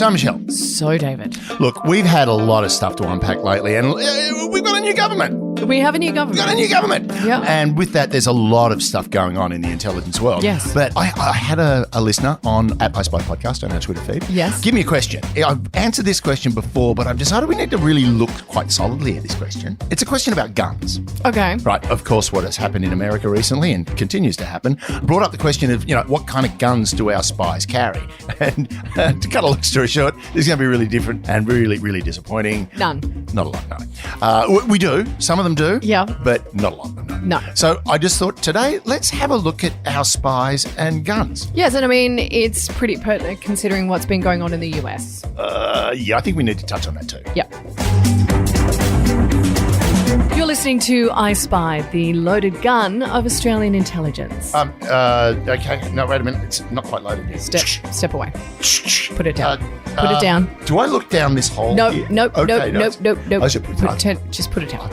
So, Michelle. So, David. Look, we've had a lot of stuff to unpack lately, and we've got a new government. We have a new government. We've got a new government. Yeah. And with that, there's a lot of stuff going on in the intelligence world. Yes. But I had a listener on @PySpy Podcast on our Twitter feed. Yes. Give me a question. I've answered this question before, but I've decided we need to really look quite solidly at this question. It's a question about guns. Okay. Right. Of course, what has happened in America recently and continues to happen brought up the question of, what kind of guns do our spies carry? And to cut a long story short, this is going to be really different and really, really disappointing. None. Not a lot, no. We do. Some of them do. Yeah. But not a lot of them, no. No. So I just thought today, let's have a look at our spies and guns. Yes, and I mean, it's pretty pertinent considering what's been going on in the US. Yeah, I think we need to touch on that too. Yeah. You're listening to I Spy, the loaded gun of Australian intelligence. Okay. No, wait a minute. It's not quite loaded yet. Step away. Put it down. Put it down. Do I look down this hole No, here? no, Okay, no. I should put it down. Just put it down.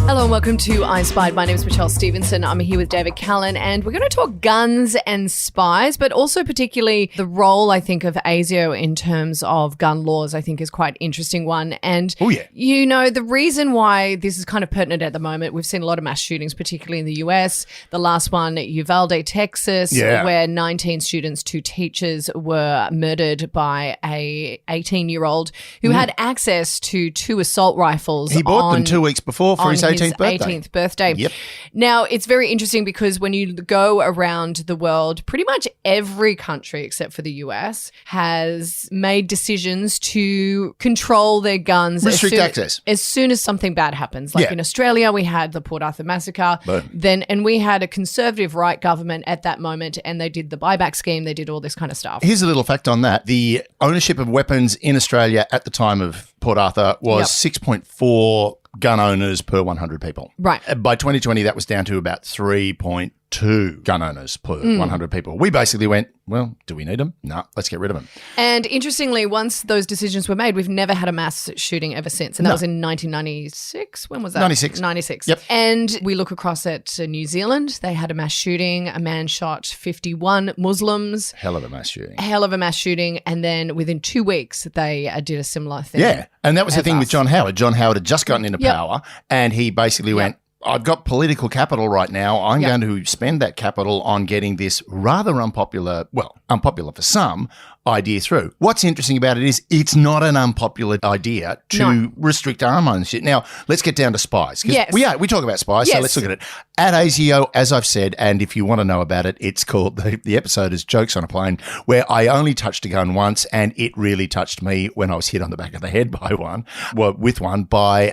Hello and welcome to I Spied. My name is Michelle Stevenson. I'm here with David Callan and we're going to talk guns and spies, but also particularly the role, I think, of ASIO in terms of gun laws, I think is quite an interesting one. And, the reason why this is kind of pertinent at the moment, we've seen a lot of mass shootings, particularly in the US. The last one at Uvalde, Texas, where 19 students, 2 teachers were murdered by a 18-year-old who had access to 2 assault rifles. He bought them 2 weeks before for his 18th birthday. Yep. Now, it's very interesting because when you go around the world, pretty much every country except for the US has made decisions to control their guns. Restrict access. As soon as something bad happens. Like in Australia, we had the Port Arthur massacre. And we had a conservative right government at that moment and they did the buyback scheme. They did all this kind of stuff. Here's a little fact on that. The ownership of weapons in Australia at the time of Port Arthur was 6.4 gun owners per 100 people. Right. By 2020, that was down to about 3.2 gun owners per 100 people. We basically went, well, do we need them? No, let's get rid of them. And interestingly, once those decisions were made, we've never had a mass shooting ever since. And that was in 1996. When was that? 96. 96. Yep. And we look across at New Zealand. They had a mass shooting. A man shot 51 Muslims. Hell of a mass shooting. Hell of a mass shooting. And then within 2 weeks, they did a similar thing. Yeah. And that was the thing with John Howard. John Howard had just gotten into power and he basically went, I've got political capital right now. I'm going to spend that capital on getting this rather unpopular for some, idea through. What's interesting about it is it's not an unpopular idea to restrict arm ownership. Now, let's get down to spies. Yes. We talk about spies, so let's look at it. At ASIO, as I've said, and if you want to know about it, it's called, the episode is Jokes on a Plane, where I only touched a gun once and it really touched me when I was hit on the back of the head by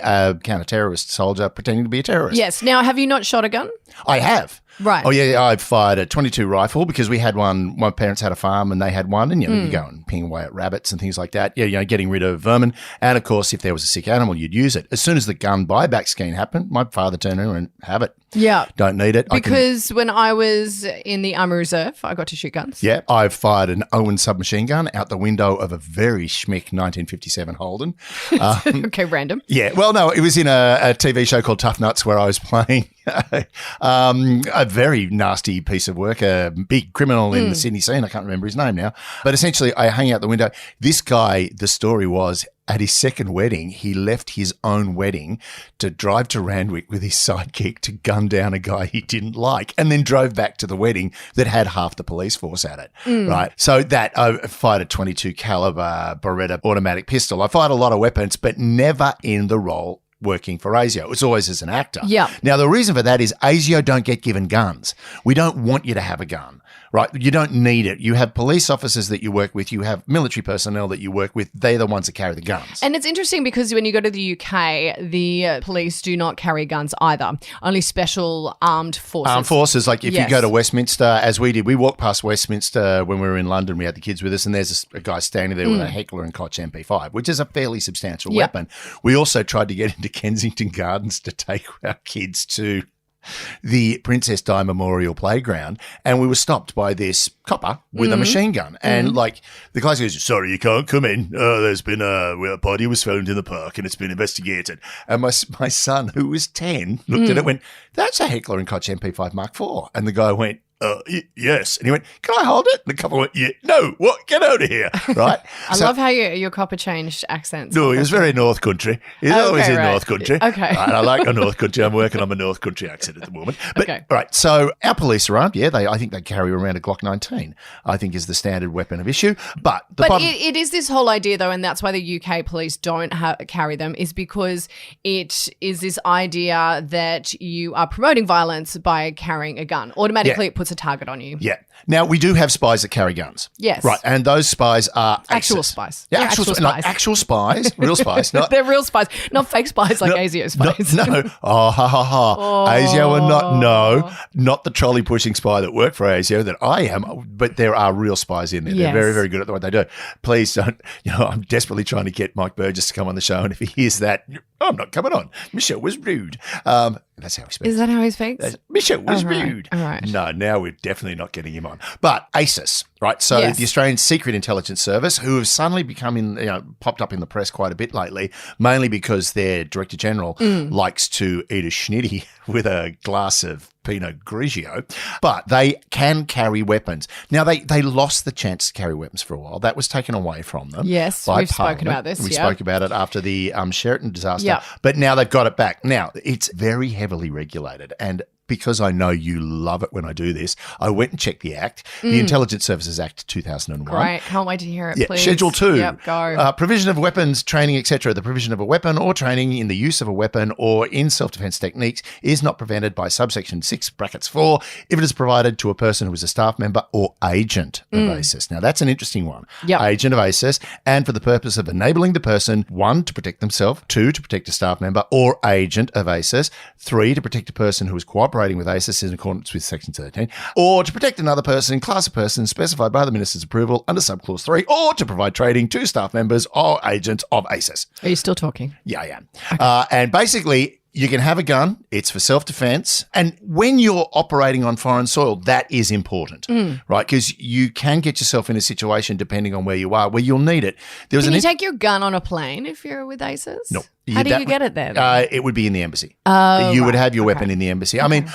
a counter-terrorist soldier pretending to be a terrorist. Yes. Now, have you not shot a gun? I have. Right. Oh, yeah, I fired a .22 rifle because we had one. My parents had a farm and they had one. And, you go and ping away at rabbits and things like that. Yeah, getting rid of vermin. And, of course, if there was a sick animal, you'd use it. As soon as the gun buyback scheme happened, my father turned around and have it. Yeah. Don't need it. Because when I was in the Army Reserve, I got to shoot guns. Yeah. I fired an Owen submachine gun out the window of a very schmick 1957 Holden. Okay, random. Yeah. Well, no, it was in a TV show called Tough Nuts where I was playing a very nasty piece of work, a big criminal in the Sydney scene. I can't remember his name now. But essentially, I hung out the window. This guy, the story was, at his second wedding, he left his own wedding to drive to Randwick with his sidekick to gun down a guy he didn't like and then drove back to the wedding that had half the police force at it, right? So that I fired a .22 caliber Beretta automatic pistol. I fired a lot of weapons, but never in the role working for ASIO. It's always as an actor. Yeah. Now, the reason for that is ASIO don't get given guns. We don't want you to have a gun, right? You don't need it. You have police officers that you work with. You have military personnel that you work with. They're the ones that carry the guns. And it's interesting because when you go to the UK, the police do not carry guns either. Only special armed forces. Armed forces. Like if you go to Westminster, as we did, we walked past Westminster when we were in London. We had the kids with us and there's a guy standing there with a Heckler and Koch MP5, which is a fairly substantial weapon. We also tried to get into Kensington Gardens to take our kids to the Princess Di Memorial Playground, and we were stopped by this copper with a machine gun. And like the guy goes, sorry, you can't come in. There's been a body was found in the park and it's been investigated. And my son, who was 10, looked at it and went, that's a Heckler and Koch MP5 Mark IV. And the guy went, Yes. And he went, can I hold it? And the couple went, yeah. No, what? Get out of here. Right? I love how your copper changed accents. No, he was very North Country. He's always in North Country. Okay. Right, I like a North Country. I'm working on my North Country accent at the moment. But, Okay. Right, so our police are armed. Yeah, I think they carry around a Glock 19, I think is the standard weapon of issue. But it is this whole idea, though, and that's why the UK police don't carry them, is because it is this idea that you are promoting violence by carrying a gun. Automatically, it puts a target on you. Yeah. Now, we do have spies that carry guns. Yes. Right, and those spies are actual ACEs. spies. Yeah, Yeah, actual actual spies. spies. Actual spies, real spies. Not, They're real spies, not fake spies like ASIO spies. No. Oh, ha, ha, ha. ASIO are not the trolley pushing spy that worked for ASIO that I am, but there are real spies in there. Yes. They're very, very good at what they do. Please don't, I'm desperately trying to get Mike Burgess to come on the show, and if he hears that, I'm not coming on. Michelle was rude. That's how he speaks. Is that how he speaks? Michelle was rude. All right. No, now we're definitely not getting him on. But ACES, right? So Yes. the Australian Secret Intelligence Service, who have suddenly become popped up in the press quite a bit lately, mainly because their Director General likes to eat a schnitty with a glass of Pinot Grigio, but they can carry weapons. Now, they lost the chance to carry weapons for a while. That was taken away from them. Yes, by we've spoken Parliament. about this, We yep. spoke about it after the Sheraton disaster, Yep. but now they've got it back. Now, it's very heavily regulated, and because I know you love it when I do this, I went and checked the Act, the Intelligence Services Act 2001. Great. Can't wait to hear it, Yeah, please. Schedule 2. Yep, go. Provision of weapons, training, etc. The provision of a weapon or training in the use of a weapon or in self-defense techniques is not prevented by subsection 6, brackets 4, if it is provided to a person who is a staff member or agent of ACES. Now, that's an interesting one. Yep. Agent of ACES, and for the purpose of enabling the person, 1, to protect themselves, 2, to protect a staff member or agent of ACES, 3, to protect a person who is cooperating with ACES in accordance with Section 13, or to protect another person, class of persons specified by the Minister's approval under subclause 3, or to provide training to staff members or agents of ACES. Are you still talking? Yeah, I am. And basically, you can have a gun. It's for self-defense. And when you're operating on foreign soil, that is important, right? Because you can get yourself in a situation, depending on where you are, where you'll need it. There was Can you take your gun on a plane if you're with ACES? No. How do you get it there, then? It would be in the embassy. Oh, you would right. have your weapon in the embassy. I mean,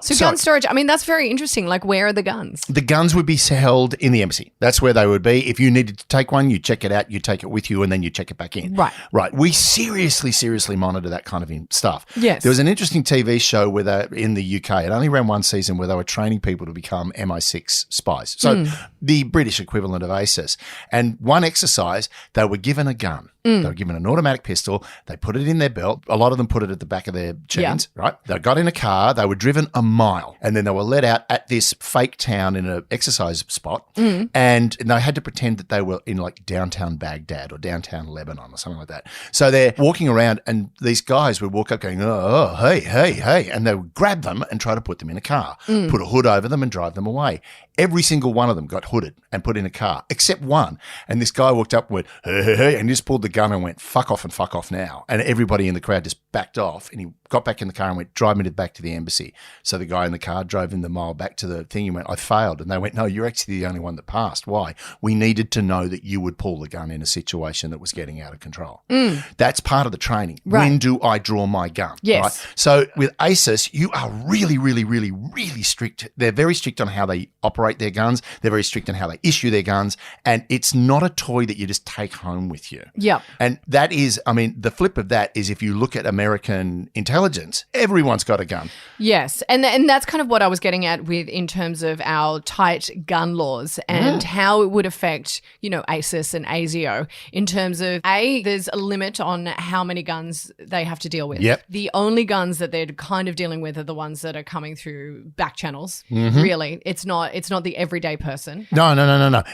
So gun storage, I mean, that's very interesting. Like, where are the guns? the guns would be held in the embassy. That's where they would be. If you needed to take one, you check it out, you take it with you, and then you check it back in. Right. Right. We seriously monitor that kind of stuff. Yes. There was an interesting TV show in the UK. It only ran one season where they were training people to become MI6 spies. So the British equivalent of ACES. And one exercise, they were given a gun. They were given an automatic pistol. They put it in their belt. A lot of them put it at the back of their jeans, right? They got in a car. They were driven a mile, and then they were let out at this fake town in an exercise spot, and they had to pretend that they were in like downtown Baghdad or downtown Lebanon or something like that. So they're walking around, and these guys would walk up going, oh, hey, and they would grab them and try to put them in a car, put a hood over them and drive them away. Every single one of them got hooded and put in a car, except one. And this guy walked up and went, hey, and just pulled the gun and went, fuck off now. And everybody in the crowd just backed off, and he got back in the car and went, drive me back to the embassy. So the guy in the car drove him the mile back to the thing. He went, I failed. And they went, no, you're actually the only one that passed. Why? We needed to know that you would pull the gun in a situation that was getting out of control. That's part of the training. Right. When do I draw my gun? Yes. Right? So with ACES, you are really strict. They're very strict on how they operate their guns. They're very strict on how they issue their guns. And it's not a toy that you just take home with you. Yep. And that is, I mean, the flip of that is if you look at American intelligence, everyone's got a gun. Yes, and that's kind of what I was getting at with in terms of our tight gun laws and how it would affect, ACES and ASIO in terms of, there's a limit on how many guns they have to deal with. Yep. The only guns that they're kind of dealing with are the ones that are coming through back channels, really. It's not the everyday person. No.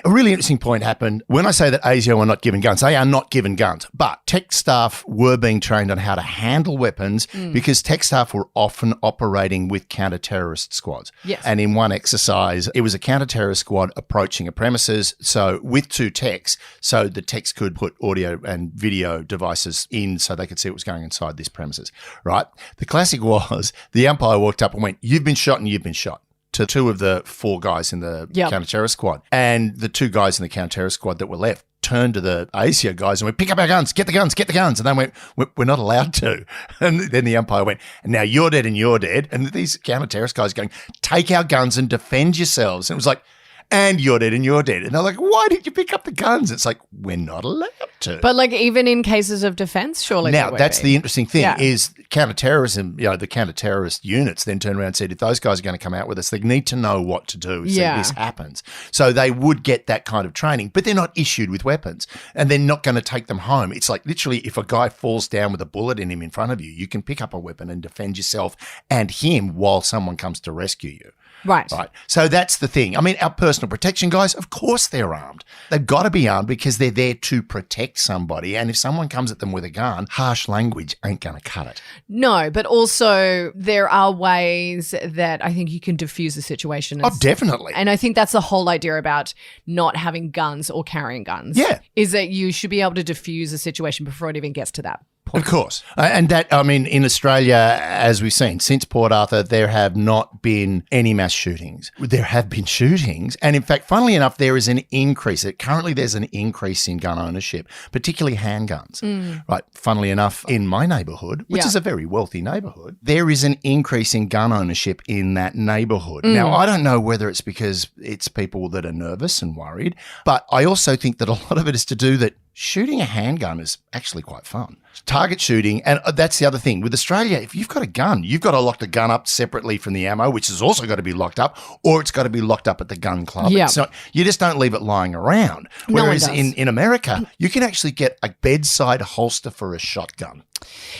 A really interesting point happened. When I say that ASIO are not given guns, they are not given guns, but tech staff were being trained on how to handle weapons because tech staff were often operating with counter-terrorist squads. Yes. And in one exercise, it was a counter-terrorist squad approaching a premises, so with two techs, so the techs could put audio and video devices in so they could see what was going inside this premises, right? The classic was the umpire walked up and went, you've been shot and you've been shot, to two of the four guys in the counter-terrorist squad. And the two guys in the counter-terrorist squad that were left turned to the ASIO guys and went, pick up our guns, get the guns. And they went, we're not allowed to. And then the umpire went, and now you're dead and you're dead. And these counter-terrorist guys going, take our guns and defend yourselves. And it was like, and you're dead and you're dead. And they're like, why did you pick up the guns? It's like, we're not allowed to. But like even in cases of defense, surely. Now, that's the interesting thing is counterterrorism, the counter-terrorist units then turned around and said, if those guys are going to come out with us, they need to know what to do if this happens. So they would get that kind of training, but they're not issued with weapons and they're not going to take them home. It's like literally if a guy falls down with a bullet in him in front of you, you can pick up a weapon and defend yourself and him while someone comes to rescue you. Right. So that's the thing. I mean, our personal protection guys, of course they're armed. They've got to be armed because they're there to protect somebody. And if someone comes at them with a gun, harsh language ain't going to cut it. No, but also there are ways that I think you can diffuse the situation. Oh, definitely. And I think that's the whole idea about not having guns or carrying guns. Yeah. Is that you should be able to diffuse a situation before it even gets to that point. Of course. And that, I mean, in Australia, as we've seen, since Port Arthur, there have not been any mass shootings. There have been shootings. And in fact, funnily enough, there is an increase. Currently, there's an increase in gun ownership, particularly handguns. Right. Funnily enough, in my neighbourhood, which is a very wealthy neighbourhood, there is an increase in gun ownership in that neighbourhood. Now, I don't know whether it's because it's people that are nervous and worried, but I also think that a lot of it is to do that shooting a handgun is actually quite fun. Target shooting, and that's the other thing. With Australia, if you've got a gun, you've got to lock the gun up separately from the ammo, which has also got to be locked up, or it's got to be locked up at the gun club. Yeah. So you just don't leave it lying around. Whereas in America, you can actually get a bedside holster for a shotgun.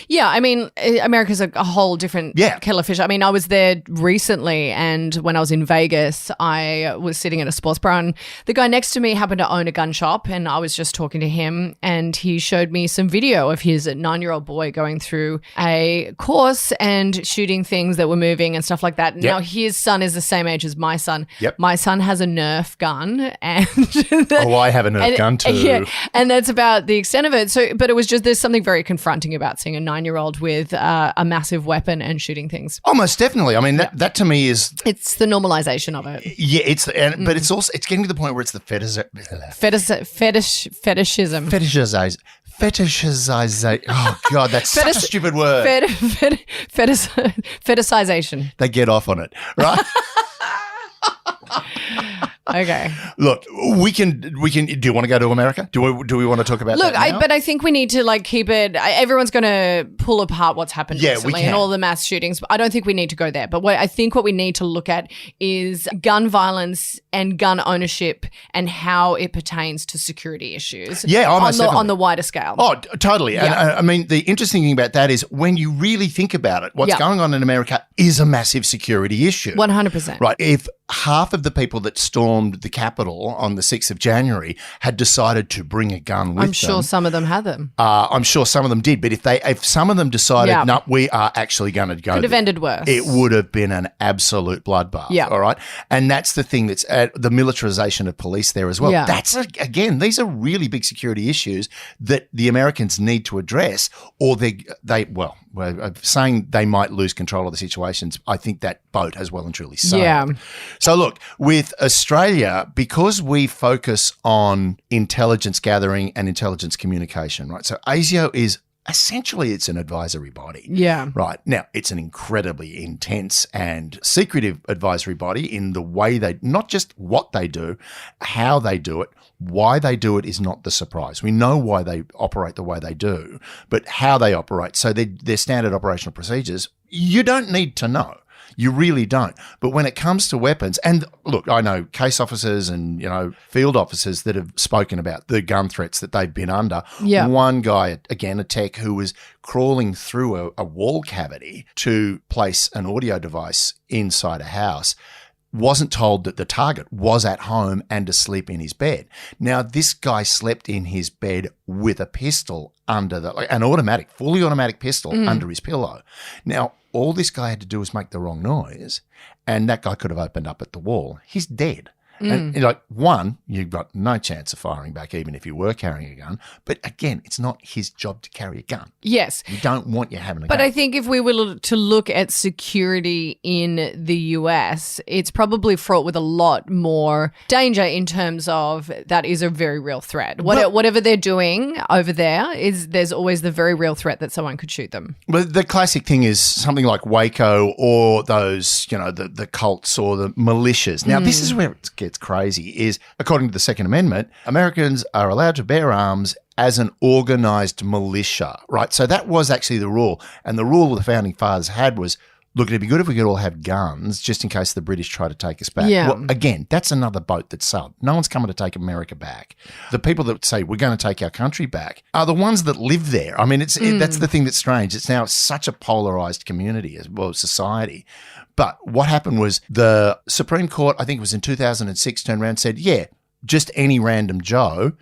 Yeah, I mean, America's a whole different kettle of fish. I mean, I was there recently, and when I was in Vegas, I was sitting at a sports bar, and the guy next to me happened to own a gun shop, and I was just talking to him, and he showed me some video of his 9-year-old boy going through a course and shooting things that were moving and stuff like that. Now, his son is the same age as my son. My son has a Nerf gun, and I have a Nerf gun too. Yeah, and that's about the extent of it. So, but it was just there's something very confronting about seeing a 9-year-old with a massive weapon and shooting things. Oh, most definitely. I mean, that to me is... It's the normalization of it. Yeah, but it's also, it's getting to the point where it's the fetishism. Fetishization. Oh, God, that's such a stupid word. Fetishization. They get off on it, right? Okay. Look, we can. Do you want to go to America? Do we want to talk about that now? But I think we need to keep it. Everyone's going to pull apart what's happened recently and all the mass shootings. I don't think we need to go there. But I think what we need to look at is gun violence and gun ownership and how it pertains to security issues. Yeah, on the wider scale. Oh, totally. And I mean, the interesting thing about that is when you really think about it, what's going on in America is a massive security issue. 100%. Right. If half of the people that stormed the Capitol on the 6th of January had decided to bring a gun with them. I'm sure some of them had them. I'm sure some of them did. But if some of them decided, no, we are actually going to go. Could have ended worse. It would have been an absolute bloodbath. Yeah. All right. And that's the thing that's the militarization of police there as well. Yeah. That's, again, these are really big security issues that the Americans need to address or saying they might lose control of the situations, I think that boat has well and truly sailed. Yeah. So look, with Australia, because we focus on intelligence gathering and intelligence communication, right? So ASIO is essentially it's an advisory body. Yeah. Right. Now, it's an incredibly intense and secretive advisory body in the way not just what they do, how they do it. Why they do it is not the surprise. We know why they operate the way they do, but how they operate. So their standard operational procedures, you don't need to know. You really don't. But when it comes to weapons, and look, I know case officers and, field officers that have spoken about the gun threats that they've been under. Yeah. One guy, again, a tech who was crawling through a wall cavity to place an audio device inside a house, wasn't told that the target was at home and asleep in his bed. Now, this guy slept in his bed with a pistol under an fully automatic pistol under his pillow. Now, all this guy had to do was make the wrong noise, and that guy could have opened up at the wall. He's dead. And you're like, one, you've got no chance of firing back even if you were carrying a gun. But again, it's not his job to carry a gun. Yes. You don't want you having a gun. But I think if we were to look at security in the US, it's probably fraught with a lot more danger in terms of that is a very real threat. Whatever they're doing over there, there's always the very real threat that someone could shoot them. But the classic thing is something like Waco or those, the cults or the militias. Now, this is where it gets crazy is, according to the Second Amendment, Americans are allowed to bear arms as an organised militia, right? So that was actually the rule. And the rule the Founding Fathers had was, look, it'd be good if we could all have guns just in case the British try to take us back. Yeah. Well, again, that's another boat that's sailed. No one's coming to take America back. The people that say we're going to take our country back are the ones that live there. I mean, that's the thing that's strange. It's now such a polarised community as well as society. But what happened was the Supreme Court, I think it was in 2006, turned around and said, yeah, just any random Joe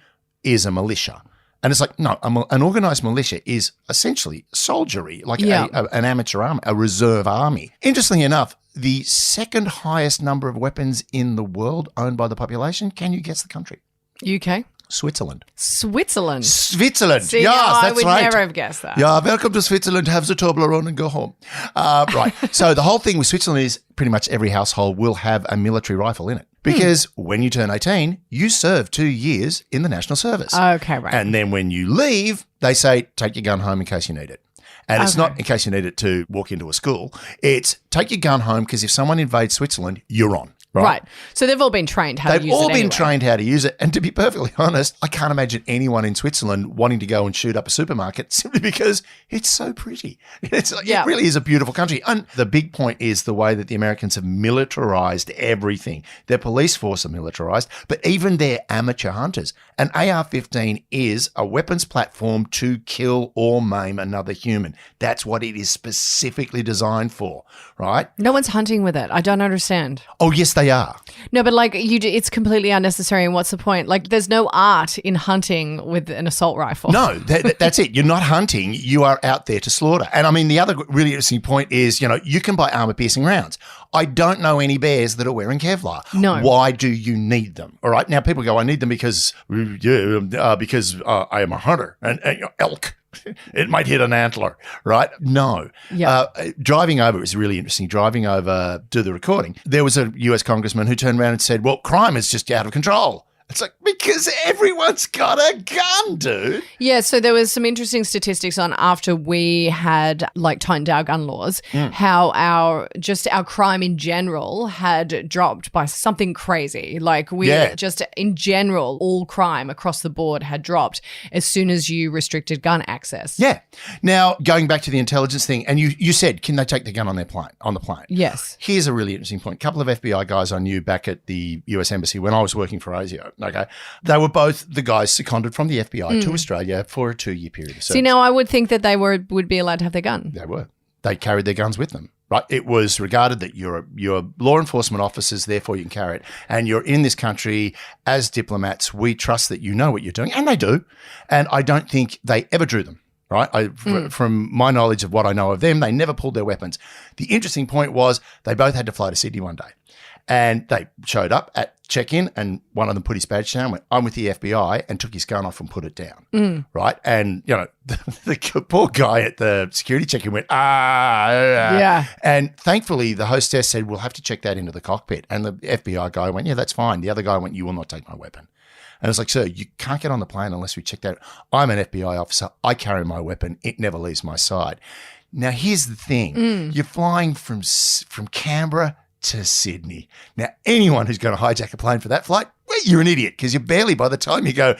is a militia. And it's like, no, an organised militia is essentially soldiery, like an amateur army, a reserve army. Interestingly enough, the second highest number of weapons in the world owned by the population, can you guess the country? UK? Switzerland. Switzerland. See, yes, that's I would right. never have guessed that. Yeah, welcome to Switzerland. Have the Toblerone and go home. Right. So the whole thing with Switzerland is pretty much every household will have a military rifle in it. Because when you turn 18, you serve 2 years in the national service. Okay, right. And then when you leave, they say, take your gun home in case you need it. And it's not in case you need it to walk into a school. It's take your gun home because if someone invades Switzerland, you're on. Right. So they've all been trained how to use it. They've all been anyway. trained how to use it. And to be perfectly honest, I can't imagine anyone in Switzerland wanting to go and shoot up a supermarket simply because it's so pretty. It really is a beautiful country. And the big point is the way that the Americans have militarized everything. Their police force are militarized, but even their amateur hunters. An AR-15 is a weapons platform to kill or maim another human. That's what it is specifically designed for, right? No one's hunting with it. I don't understand. Oh, yes, they are. No, but it's completely unnecessary. And what's the point? Like, there's no art in hunting with an assault rifle. No, that's it. You're not hunting. You are out there to slaughter. And I mean, the other really interesting point is, you can buy armor-piercing rounds. I don't know any bears that are wearing Kevlar. No. Why do you need them? All right. Now, people go, I need them because I am a hunter and elk. It might hit an antler, right? No. Yeah. Driving over is really interesting. Driving over to the recording, there was a US congressman who turned around and said, well, crime is just out of control. It's like, because everyone's got a gun, dude. Yeah, so there was some interesting statistics on after we had tightened our gun laws, how our crime in general had dropped by something crazy. Just in general, all crime across the board had dropped as soon as you restricted gun access. Yeah. Now, going back to the intelligence thing, and you said, can they take the gun on the plane? Yes. Here's a really interesting point. A couple of FBI guys I knew back at the US Embassy when I was working for ASIO. Okay. They were both the guys seconded from the FBI to Australia for a 2-year period of service. See, now I would think that they would be allowed to have their gun. They were. They carried their guns with them. Right? It was regarded that you're law enforcement officers, therefore you can carry it. And you're in this country as diplomats. We trust that you know what you're doing. And they do. And I don't think they ever drew them. Right? From my knowledge of what I know of them, they never pulled their weapons. The interesting point was they both had to fly to Sydney one day. And they showed up at check-in and one of them put his badge down, went, I'm with the FBI, and took his gun off and put it down, right? And, the poor guy at the security check-in went, Yeah. And thankfully, the hostess said, we'll have to check that into the cockpit. And the FBI guy went, yeah, that's fine. The other guy went, you will not take my weapon. And it's like, sir, you can't get on the plane unless we check that. I'm an FBI officer. I carry my weapon. It never leaves my side. Now, here's the thing. You're flying from Canberra to Sydney. Now, anyone who's going to hijack a plane for that flight, well, you're an idiot because you're barely, by the time you go,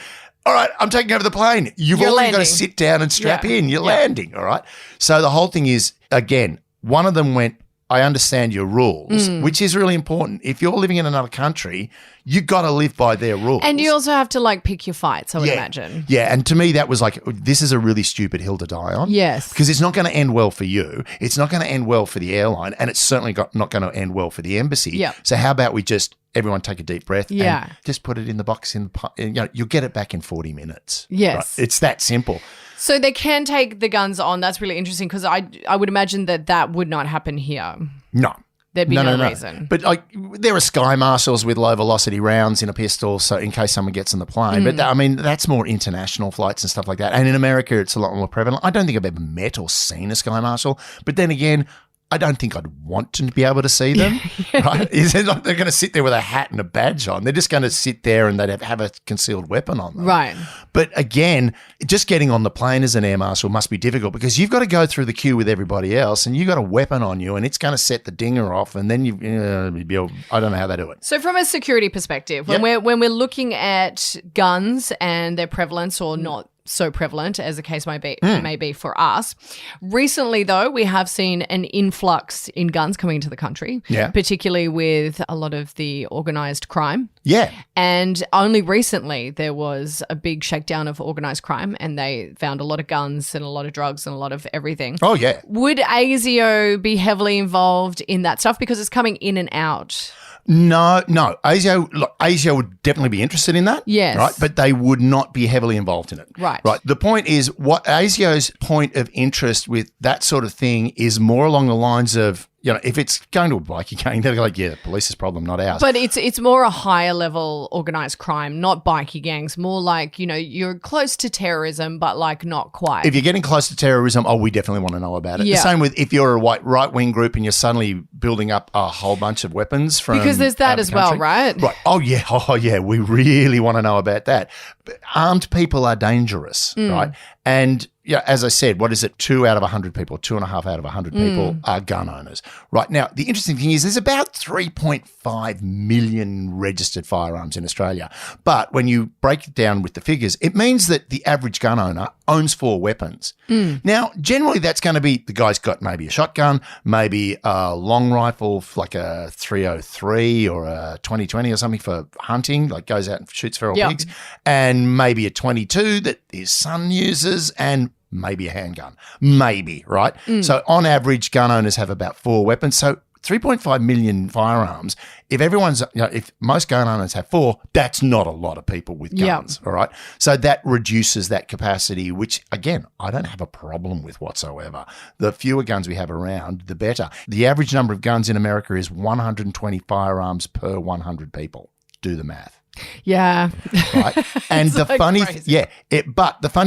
all right, I'm taking over the plane, you're already landing. got to sit down and strap in. You're landing, all right? So the whole thing is, again, one of them went, I understand your rules, which is really important. If you're living in another country, you got to live by their rules. And you also have to pick your fights, I would imagine. Yeah, and to me that was this is a really stupid hill to die on. Yes. Because it's not going to end well for you. It's not going to end well for the airline, and it's certainly not going to end well for the embassy. Yeah. So how about we just everyone take a deep breath Yeah. and just put it in the box you'll get it back in 40 minutes. Yes. Right? It's that simple. So they can take the guns on. That's really interesting because I would imagine that would not happen here. No. There'd be no reason. But like, there are sky marshals with low velocity rounds in a pistol, so in case someone gets on the plane. But I mean, that's more international flights and stuff like that. And in America, it's a lot more prevalent. I don't think I've ever met or seen a sky marshal. But then again, I don't think I'd want to be able to see them, right? Is it like they're going to sit there with a hat and a badge on? They're just going to sit there and they'd have a concealed weapon on them. Right. But again, just getting on the plane as an air marshal must be difficult because you've got to go through the queue with everybody else and you've got a weapon on you and it's going to set the dinger off and then I don't know how they do it. So from a security perspective, when we're looking at guns and their prevalence or not so prevalent as the case may be for us. Recently, though, we have seen an influx in guns coming into the country, particularly with a lot of the organised crime. Yeah. And only recently there was a big shakedown of organised crime and they found a lot of guns and a lot of drugs and a lot of everything. Oh, yeah. Would ASIO be involved in that stuff because it's coming in and out? No. ASIO would definitely be interested in that. Yes. Right. But they would not be heavily involved in it. Right. Right. The point is what ASIO's point of interest with that sort of thing is more along the lines of, if it's going to a bikie gang, they're like, the police's problem, not ours. But it's more a higher level organised crime, not bikie gangs, more like, you're close to terrorism, but like not quite. If you're getting close to terrorism, we definitely want to know about it. Yeah. The same with if you're a right-wing group and you're suddenly building up a whole bunch of weapons from because there's that as well, right? Right. Oh, yeah. We really want to know about that. But armed people are dangerous, right? And as I said, what is it? 2 out of 100 people, 2.5 out of 100 people are gun owners. Right now, the interesting thing is there's about 3.5 million registered firearms in Australia. But when you break it down with the figures, it means that the average gun owner owns 4 weapons. Now, generally that's going to be the guy's got maybe a shotgun, maybe a long rifle like a 303 or a 2020 or something for hunting, like goes out and shoots feral pigs, and maybe a 22 that his son uses and maybe a handgun, maybe, right? So on average, gun owners have about 4 weapons. So 3.5 million firearms. If most gun owners have 4, that's not a lot of people with guns, all right? So that reduces that capacity, which, again, I don't have a problem with whatsoever. The fewer guns we have around, the better. The average number of guns in America is 120 firearms per 100 people. Do the math. Yeah. Right? And the funny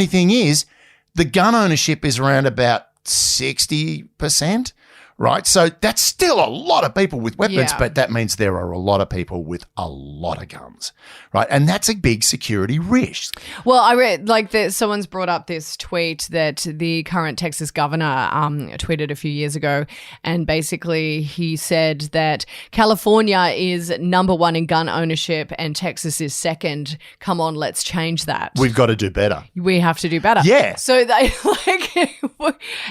thing is, the gun ownership is around about 60%, right? So that's still a lot of people with weapons, but that means there are a lot of people with a lot of guns, right? And that's a big security risk. Well, I read someone's brought up this tweet that the current Texas governor tweeted a few years ago, and basically he said that California is number 1 in gun ownership and Texas is second. Come on, let's change that. We've got to do better. We have to do better. Yeah. So they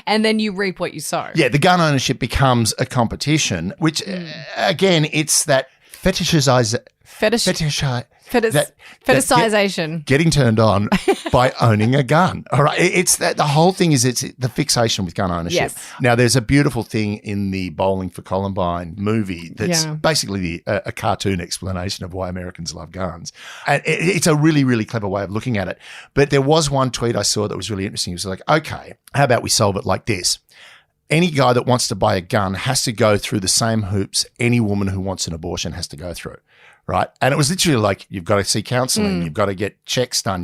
and then you reap what you sow. Yeah, the gun ownership becomes a competition, which again, it's that fetishization. Getting turned on by owning a gun. All right. It's that the whole thing is it's the fixation with gun ownership. Yes. Now, there's a beautiful thing in the Bowling for Columbine movie that's basically a cartoon explanation of why Americans love guns. And it's a really, really clever way of looking at it. But there was one tweet I saw that was really interesting. It was like, okay, how about we solve it like this? Any guy that wants to buy a gun has to go through the same hoops any woman who wants an abortion has to go through, right? And it was literally like, you've got to see counselling, you've got to get checks done,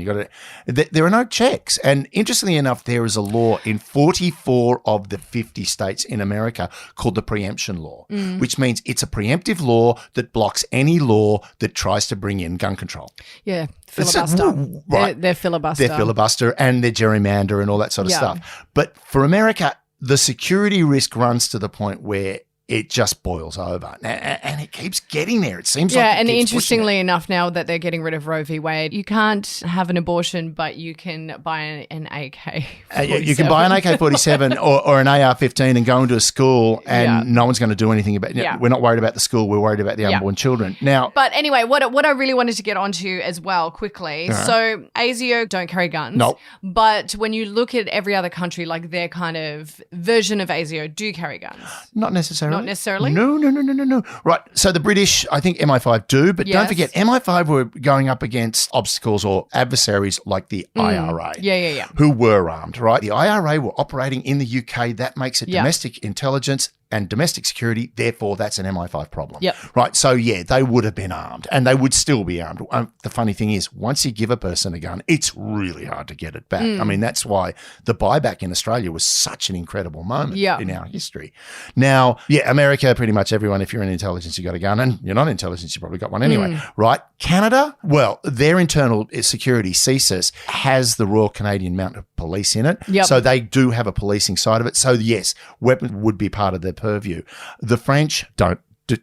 there are no checks. And interestingly enough, there is a law in 44 of the 50 states in America called the preemption law, which means it's a preemptive law that blocks any law that tries to bring in gun control. Yeah. Filibuster. Right. They're filibuster. They're filibuster and they're gerrymander and all that sort of stuff. But for America, the security risk runs to the point where it just boils over. And it keeps getting there. It seems like and interestingly enough, now that they're getting rid of Roe v. Wade, you can't have an abortion, but you can buy an AK-47. You can buy an AK-47 or an AR-15 and go into a school and no one's going to do anything about it. We're not worried about the school. We're worried about the unborn children. Now, but anyway, what I really wanted to get onto as well quickly. Right. So ASIO don't carry guns. No. But when you look at every other country, like their kind of version of ASIO do carry guns. Not necessarily. Not necessarily? No. Right. So the British, I think MI5 do, but don't forget, MI5 were going up against obstacles or adversaries like the IRA. Yeah. Who were armed, right? The IRA were operating in the UK. That makes it domestic intelligence. and domestic security, therefore that's an MI5 problem. Yep. Right. So, yeah, they would have been armed and they would still be armed. The funny thing is, once you give a person a gun, it's really hard to get it back. I mean, that's why the buyback in Australia was such an incredible moment in our history. Now, America, pretty much everyone, if you're in intelligence, you got a gun, and you're not in intelligence, you probably got one anyway, right? Canada, well, their internal security, CSIS, has the Royal Canadian Mounted Police in it. Yep. So they do have a policing side of it. So, yes, weapons would be part of their purview. The French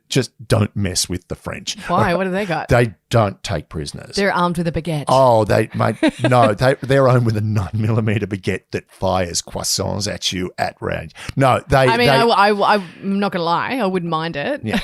just don't mess with the French. Why? What have they got? They don't take prisoners. They're armed with a baguette. Oh, they're armed with a 9mm baguette that fires croissants at you at range. No, I'm not going to lie. I wouldn't mind it. Yeah.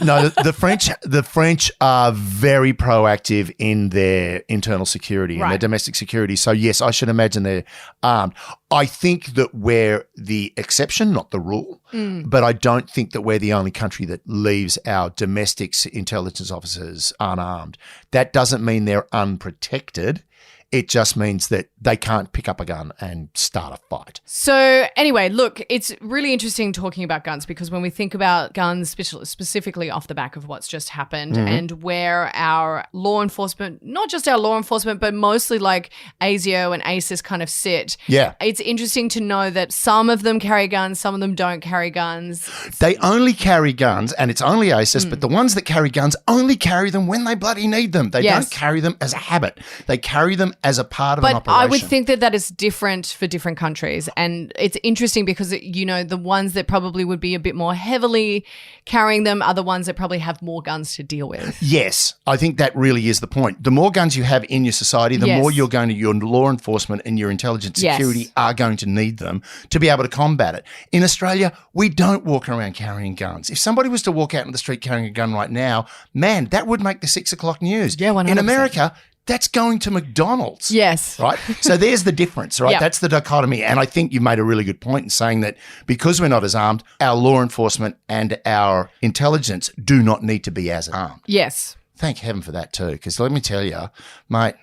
No, the French are very proactive in their internal security and their domestic security. So, yes, I should imagine they're armed. I think that we're the exception, not the rule, but I don't think that we're the only country that leaves our domestic intelligence officers unarmed. That doesn't mean they're unprotected. It just means that they can't pick up a gun and start a fight. So anyway, look, it's really interesting talking about guns because when we think about guns, specifically off the back of what's just happened and where our law enforcement, not just our law enforcement, but mostly like ASIO and ACIS kind of sit. Yeah. It's interesting to know that some of them carry guns, some of them don't carry guns. They only carry guns, and it's only ACIS, but the ones that carry guns only carry them when they bloody need them. They don't carry them as a habit. They carry them as a part of an operation. But I would think that is different for different countries. And it's interesting because, the ones that probably would be a bit more heavily carrying them are the ones that probably have more guns to deal with. Yes, I think that really is the point. The more guns you have in your society, the more your law enforcement and your intelligence security are going to need them to be able to combat it. In Australia, we don't walk around carrying guns. If somebody was to walk out in the street carrying a gun right now, man, that would make the 6 o'clock news. Yeah, 100%. In America, that's going to McDonald's. Yes. Right? So there's the difference, right? Yep. That's the dichotomy. And I think you made a really good point in saying that because we're not as armed, our law enforcement and our intelligence do not need to be as armed. Yes. Thank heaven for that too, because let me tell you, mate,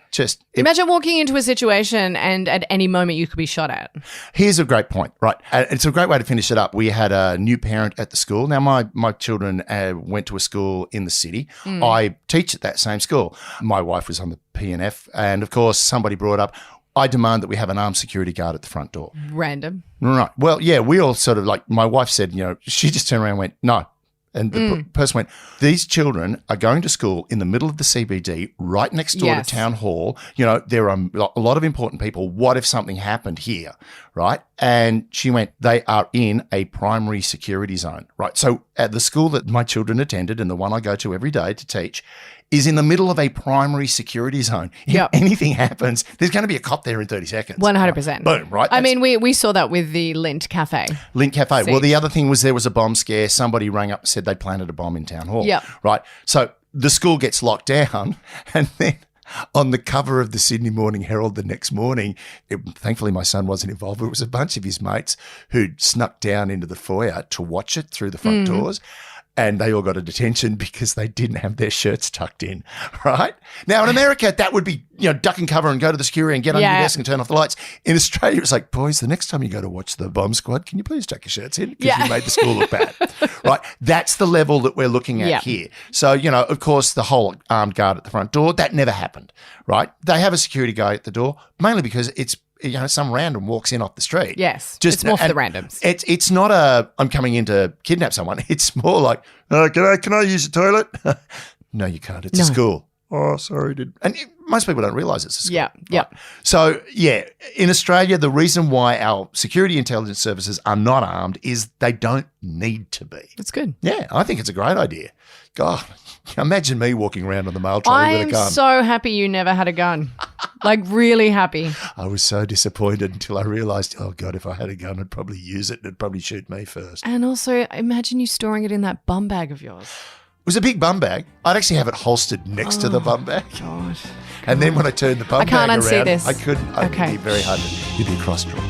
imagine walking into a situation and at any moment you could be shot at. Here's a great point, right? It's a great way to finish it up. We had a new parent at the school. Now, my children went to a school in the city. I teach at that same school. My wife was on the P&F, and of course, somebody brought up, I demand that we have an armed security guard at the front door. Random. Right. Well, yeah, we all sort of my wife said, she just turned around and went, no. And the person went, these children are going to school in the middle of the CBD, right next door to town hall. There are a lot of important people. What if something happened here, right? And she went, they are in a primary security zone, right? So at the school that my children attended and the one I go to every day to teach is in the middle of a primary security zone. If anything happens, there's going to be a cop there in 30 seconds. 100%. Boom, right? I mean, we saw that with the Lint Cafe. Lint Cafe. Well, the other thing was there was a bomb scare. Somebody rang up and said they planted a bomb in town hall. Yep. Right? So the school gets locked down and then on the cover of the Sydney Morning Herald the next morning, thankfully my son wasn't involved, but it was a bunch of his mates who'd snuck down into the foyer to watch it through the front doors. And they all got a detention because they didn't have their shirts tucked in, right? Now, in America, that would be, duck and cover and go to the security and get under your desk and turn off the lights. In Australia, it's like, boys, the next time you go to watch the bomb squad, can you please tuck your shirts in? Because you made the school look bad, right? That's the level that we're looking at here. So, of course, the whole armed guard at the front door, that never happened, right? They have a security guy at the door, mainly because it's, some random walks in off the street. Yes, it's more for the randoms. It's not I'm coming in to kidnap someone. It's more like, can I use the toilet? No, you can't. It's a school. Oh, sorry. And most people don't realise it's a school. Yeah, yeah. Right? So, in Australia, the reason why our security intelligence services are not armed is they don't need to be. That's good. Yeah, I think it's a great idea. God, imagine me walking around on the mail trolley with a gun. I'm so happy you never had a gun. Really happy. I was so disappointed until I realised, oh, God, if I had a gun, I'd probably use it and it'd probably shoot me first. And also, imagine you storing it in that bum bag of yours. It was a big bum bag. I'd actually have it holstered next to the bum bag. God. And then when I turned the bum bag around, I can't unsee this. I couldn't. Okay. It'd be very hard. You'd be cross-drawn.